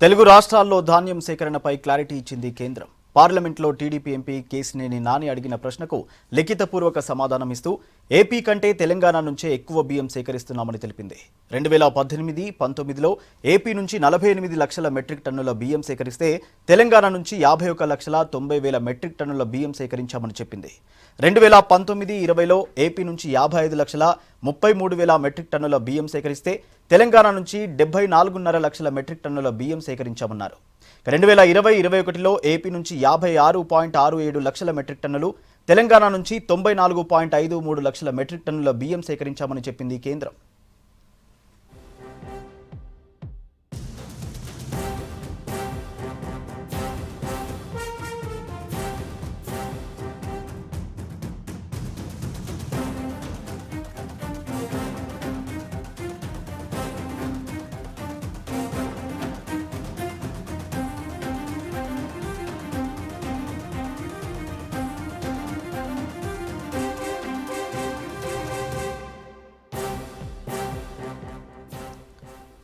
తెలుగు రాష్ట్రాల్లో ధాన్యం సేకరణపై క్లారిటీ ఇచ్చింది కేంద్రం. పార్లమెంట్లో టీడీపీ ఎంపీ కేసినేని నాని అడిగిన ప్రశ్నకు లిఖితపూర్వక సమాధానం ఇస్తూ ఏపీ కంటే తెలంగాణ నుంచే ఎక్కువ బియ్యం సేకరిస్తున్నామని తెలిపింది. 2018-19లో ఏపీ నుంచి 48 లక్షల మెట్రిక్ టన్నుల బియ్యం సేకరిస్తే తెలంగాణ నుంచి 51,90,000 మెట్రిక్ టన్నుల బియ్యం సేకరించామని చెప్పింది. 2019-20లో ఏపీ నుంచి 55,33,000 మెట్రిక్ టన్నుల బియ్యం సేకరిస్తే తెలంగాణ నుంచి 74.5 లక్షల మెట్రిక్ టన్నుల బియ్యం సేకరించామన్నారు. 2020-21లో ఏపీ నుంచి 56.67 లక్షల మెట్రిక్ టన్నులు, తెలంగాణ నుంచి 94.53 లక్షల మెట్రిక్ టన్నుల బియ్యం సేకరించామని చెప్పింది కేంద్రం.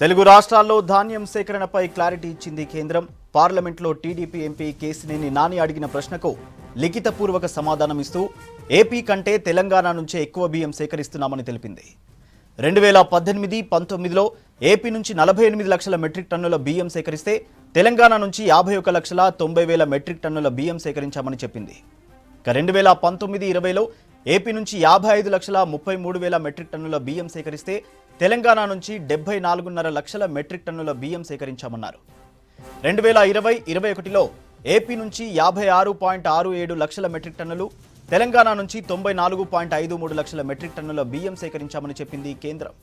తెలుగు రాష్ట్రాల్లో ధాన్యం సేకరణపై క్లారిటీ ఇచ్చింది కేంద్రం. పార్లమెంట్లో టీడీపీ ఎంపీ కేసినేని నాని అడిగిన ప్రశ్నకు లిఖితపూర్వక సమాధానం ఇస్తూ ఏపీ కంటే తెలంగాణ నుంచే ఎక్కువ బియ్యం సేకరిస్తున్నామని తెలిపింది. 2018-19లో ఏపీ నుంచి 48 లక్షల మెట్రిక్ టన్నుల బియ్యం సేకరిస్తే తెలంగాణ నుంచి 51,90,000 మెట్రిక్ టన్నుల బియ్యం సేకరించామని చెప్పింది. 2019-20లో ఏపీ నుంచి 55,33,000 మెట్రిక్ టన్నుల బియ్యం సేకరిస్తే తెలంగాణ నుంచి 74.5 లక్షల మెట్రిక్ టన్నుల బియ్యం సేకరించామన్నారు. 2020-21లో ఏపీ నుంచి 56.67 లక్షల మెట్రిక్ టన్నులు, తెలంగాణ నుంచి 94.53 లక్షల మెట్రిక్ టన్నుల బియ్యం సేకరించామని చెప్పింది కేంద్రం.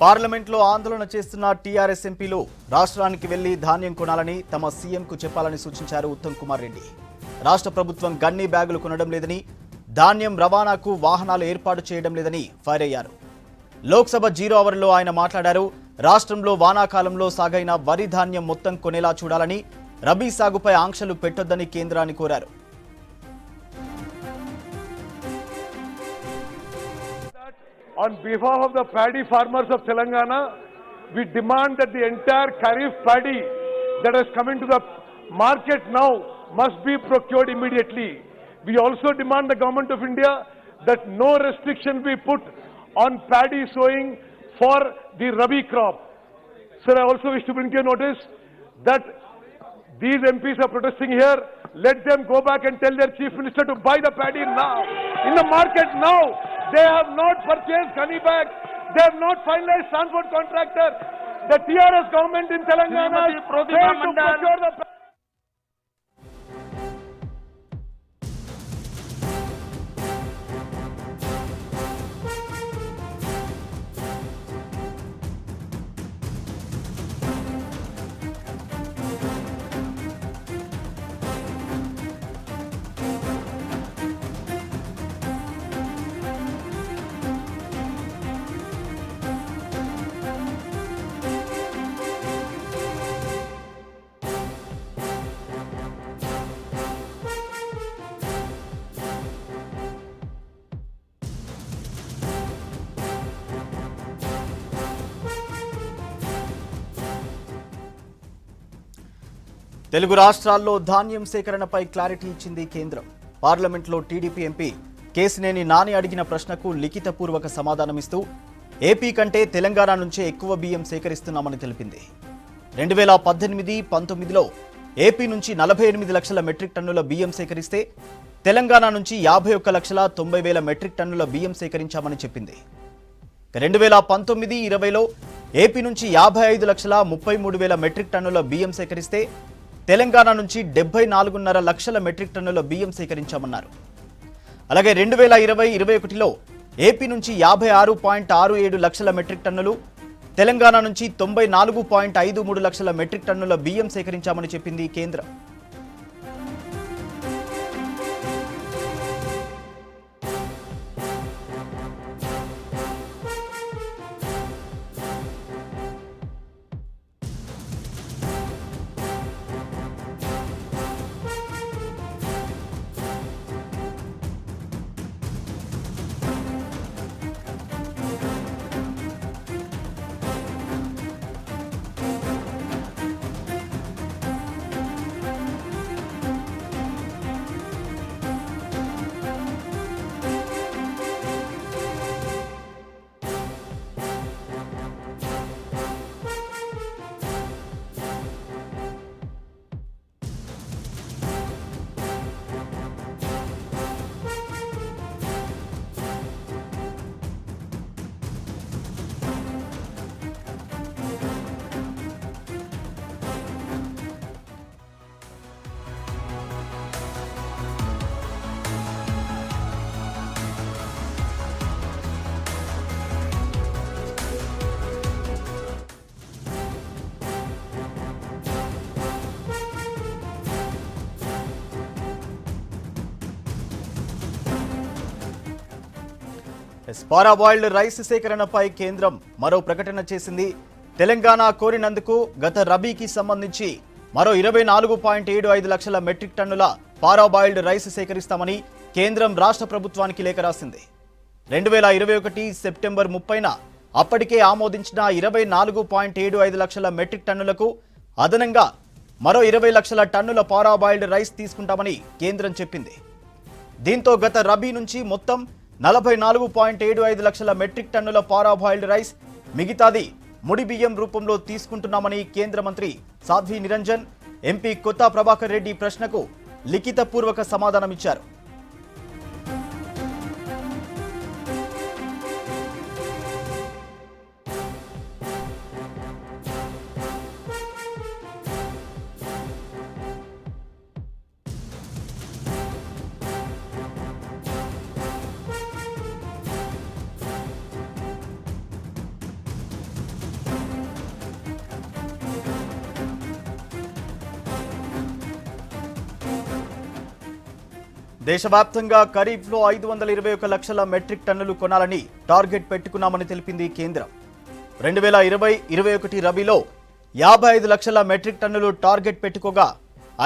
పార్లమెంట్లో ఆందోళన చేస్తున్న టీఆర్ఎస్ ఎంపీలు రాష్ట్రానికి వెళ్లి ధాన్యం కొనాలని తమ సీఎంకు చెప్పాలని సూచించారు ఉత్తమ్ కుమార్ రెడ్డి. రాష్ట్ర ప్రభుత్వం గన్నీ బ్యాగులు కొనడం లేదని, ధాన్యం రవాణాకు వాహనాలు ఏర్పాటు చేయడం లేదని ఫైర్ అయ్యారు. లోక్సభ 0 అవర్లో ఆయన మాట్లాడారు. రాష్ట్రంలో వానాకాలంలో సాగైన వరి ధాన్యం మొత్తం కొనేలా చూడాలని, రబీ సాగుపై ఆంక్షలు పెట్టొద్దని కేంద్రాన్ని కోరారు. On behalf of the paddy farmers of Telangana, we demand that the entire Kharif paddy that has come into the market now must be procured immediately. We also demand the Government of India that no restriction be put on paddy sowing for the Rabi crop. Sir, I also wish to bring to your notice that these MPs are protesting here. Let them go back and tell their Chief Minister to buy the paddy now, in the market now. They have not purchased gunny bags. They have not finalized transport contractor. The TRS government in Telangana failed to procure the paddy. Telugu రాష్ట్రాల్లో ధాన్యం సేకరణపై clarity ఇచ్చింది కేంద్రం. పార్లమెంట్లో TDP MP Kesineni Nani అడిగిన ప్రశ్నకు లిఖితపూర్వక సమాధానమిస్తూ AP కంటే తెలంగాణ నుంచే ఎక్కువ బియ్యం సేకరిస్తున్నామని తెలిపింది. 2018-19లో ఏపీ నుంచి 48 లక్షల మెట్రిక్ టన్నుల బియ్యం సేకరిస్తే తెలంగాణ నుంచి 51,90,000 మెట్రిక్ టన్నుల బియ్యం సేకరించామని చెప్పింది. 2019-20లో ఏపీ నుంచి 55,33,000 మెట్రిక్ టన్నుల బియ్యం సేకరిస్తే తెలంగాణ నుంచి 74.5 లక్షల మెట్రిక్ టన్నుల బియ్యం సేకరించామన్నారు. అలాగే 2020-21లో ఏపీ నుంచి 56.67 లక్షల మెట్రిక్ టన్నులు, తెలంగాణ నుంచి 94.53 లక్షల మెట్రిక్ టన్నుల బియ్యం సేకరించామని చెప్పింది కేంద్రం. పారాబాయిల్డ్ రైస్ సేకరణపై కేంద్రం మరో ప్రకటన చేసింది. తెలంగాణ కోరినందుకు గత రబీకి సంబంధించి మరో 24.75 లక్షల మెట్రిక్ టన్నుల పారాబాయిల్డ్ రైస్ సేకరిస్తామని కేంద్రం రాష్ట్ర ప్రభుత్వానికి లేఖ రాసింది. 2021 సెప్టెంబర్ 30న అప్పటికే ఆమోదించిన 24.75 లక్షల మెట్రిక్ టన్నులకు అదనంగా మరో 20 లక్షల టన్నుల పారాబాయిల్డ్ రైస్ తీసుకుంటామని కేంద్రం చెప్పింది. దీంతో గత రబీ నుంచి మొత్తం 44.75 లక్షల మెట్రిక్ టన్నుల పారాబాయిల్డ్ రైస్, మిగతాది ముడి బియ్యం రూపంలో తీసుకుంటున్నామని కేంద్ర మంత్రి సాధ్వి నిరంజన్ ఎంపీ కొత్త ప్రభాకర్ రెడ్డి ప్రశ్నకు లిఖితపూర్వక సమాధానమిచ్చారు. దేశవ్యాప్తంగా ఖరీఫ్లో 521 లక్షల మెట్రిక్ టన్నులు కొనాలని టార్గెట్ పెట్టుకున్నామని తెలిపింది కేంద్రం. 2020-21 రబీలో 55 లక్షల మెట్రిక్ టన్నులు టార్గెట్ పెట్టుకోగా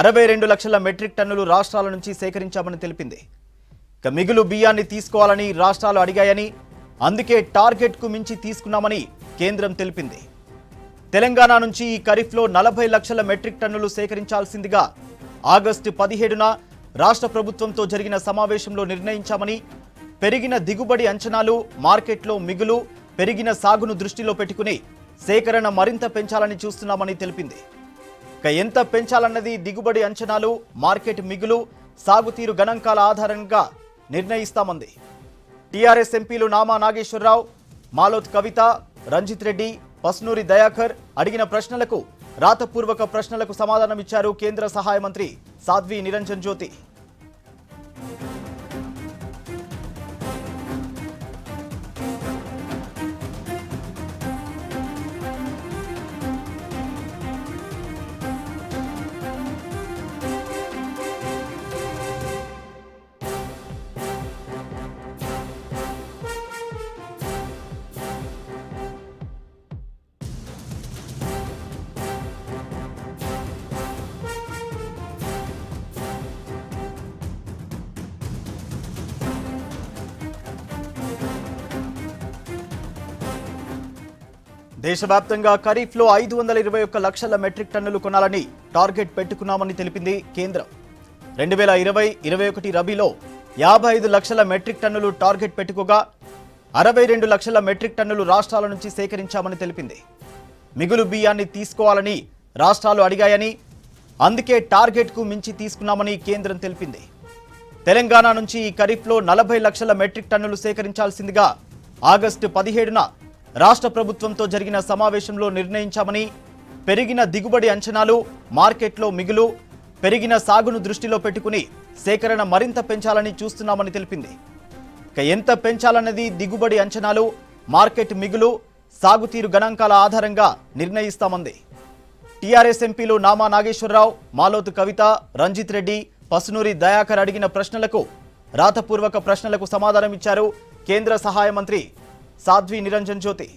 62 లక్షల మెట్రిక్ టన్నులు రాష్ట్రాల నుంచి సేకరించామని తెలిపింది. ఇక మిగులు బియ్యాన్ని తీసుకోవాలని రాష్ట్రాలు అడిగాయని, అందుకే టార్గెట్కు మించి తీసుకున్నామని కేంద్రం తెలిపింది. తెలంగాణ నుంచి ఈ ఖరీఫ్లో 40 లక్షల మెట్రిక్ టన్నులు సేకరించాల్సిందిగా ఆగస్టు 17న రాష్ట్ర ప్రభుత్వంతో జరిగిన సమావేశంలో నిర్ణయించామని, పెరిగిన దిగుబడి అంచనాలు, మార్కెట్లో మిగులు, పెరిగిన సాగును దృష్టిలో పెట్టుకుని సేకరణ మరింత పెంచాలని చూస్తున్నామని తెలిపింది. ఇక ఎంత పెంచాలన్నది దిగుబడి అంచనాలు, మార్కెట్ మిగులు, సాగుతీరు గణాంకాల ఆధారంగా నిర్ణయిస్తామంది. టీఆర్ఎస్ ఎంపీలు నామా నాగేశ్వరరావు, మాలోత్ కవిత, రంజిత్ రెడ్డి, పస్నూరి దయాకర్ అడిగిన ప్రశ్నలకు రాతపూర్వక ప్రశ్నలకు సమాధానమిచ్చారు కేంద్ర సహాయ మంత్రి సాధ్వి నిరంజన్ జ్యోతి. దేశవ్యాప్తంగా ఖరీఫ్లో 521 లక్షల మెట్రిక్ టన్నులు కొనాలని టార్గెట్ పెట్టుకున్నామని తెలిపింది కేంద్రం. 2020-21 రబీలో 55 లక్షల మెట్రిక్ టన్నులు టార్గెట్ పెట్టుకోగా 62 లక్షల మెట్రిక్ టన్నులు రాష్ట్రాల నుంచి సేకరించామని తెలిపింది. మిగులు బియ్యాన్ని తీసుకోవాలని రాష్ట్రాలు అడిగాయని, అందుకే టార్గెట్కు మించి తీసుకున్నామని కేంద్రం తెలిపింది. తెలంగాణ నుంచి ఈ ఖరీఫ్లో 40 లక్షల మెట్రిక్ టన్నులు సేకరించాల్సిందిగా ఆగస్టు 17న రాష్ట్ర ప్రభుత్వంతో జరిగిన సమావేశంలో నిర్ణయించామని, పెరిగిన దిగుబడి అంచనాలు, మార్కెట్లో మిగులు, పెరిగిన సాగును దృష్టిలో పెట్టుకుని సేకరణ మరింత పెంచాలని చూస్తున్నామని తెలిపింది. ఇక ఎంత పెంచాలన్నది దిగుబడి అంచనాలు, మార్కెట్ మిగులు, సాగుతీరు గణాంకాల ఆధారంగా నిర్ణయిస్తామంది. టీఆర్ఎస్ ఎంపీలు నామా నాగేశ్వరరావు, మాలోతు కవిత, రంజిత్ రెడ్డి, పసునూరి దయాకర్ అడిగిన ప్రశ్నలకు రాతపూర్వక ప్రశ్నలకు సమాధానం ఇచ్చారు కేంద్ర సహాయ మంత్రి సాధ్వి నిరంజన్ జ్యోతి.